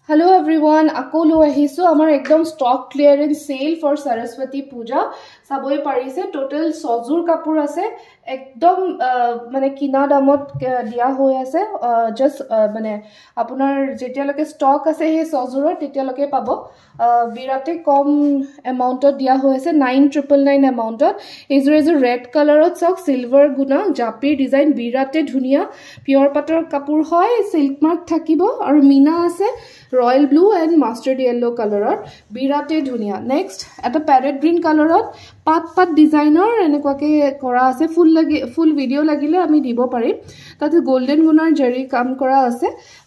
Hello everyone, আকৌ লৈ আহিছো আমাৰ একদম stock clearance sale for Saraswati Puja সাবই পাৰিছে টোটাল সজুৰ কাপোৰ আছে একদম মানে কিনা দামত দিয়া হৈ আছে জাস্ট মানে আপোনাৰ যেতিয়ালৈকে স্টক আছে হে সজুৰৰ তেতিয়ালৈকে পাব বিৰাতে কম এমাউন্টত দিয়া হৈ আছে 9999 এমাউন্টত এজুৰ ৰেড কালাৰত সক সিলভাৰ গুনা জাপি ডিজাইন বিৰাতে ধুনিয়া পিওৰ পাটৰ কাপোৰ হয় সিল্ক মাৰ্ক থাকিব আৰু মিনা আছে Royal blue and mustard yellow color birate dhunia next at a parrot green color pat designer enekake kora ase full video lagile ami dibo parim tate golden gunar jari kam kora ase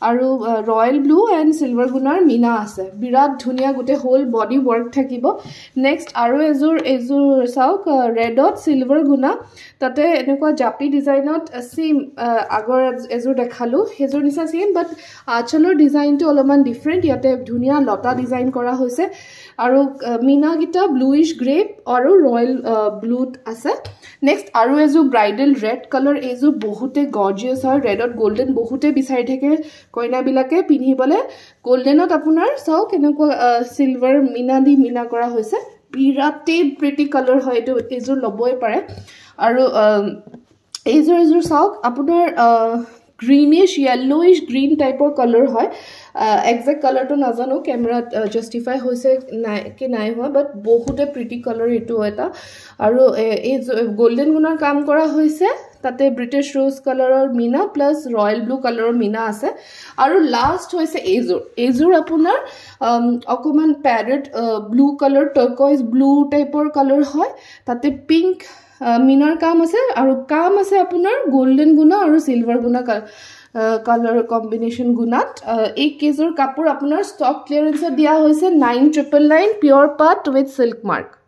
aru royal blue and silver gunar mina ase birat dhunia gote whole body work thakibo next aru ezur sauk red dot silver guna tate enekwa japi designot same agor ezur dekhalu hezur nisa same but acholor design to oloman different yate dhunia lota design kora hoise aru mina gita bluish gray aru royal blue ase next aru ezu bridal red color ezu bohute gorgeous hoy red dot golden bohute bisai thake koina bilake pinhibole golden ot apunar saw keneko silver mina di mina kora hoise birate pretty color hoy etu ezu loboi pare aru ezur saw apunar greenish yellowish green type of color hoy exact color to nazano camera justify hoise ke nai hoy but bahute pretty color etu eta aru ei golden gunar kaam kora hoise tate british rose color or mina plus royal blue color or mina ase aru last hoise ezur apunar okoman parrot blue color turquoise blue type or color hoy tate pink মিনাৰ কাম আছে আৰু কাম আছে আপোনাৰ golden গুনা আৰু silver গুনা color combination gunat ek kezor kapur apunar stock clearance dia hoise 9999 pure pat with silk mark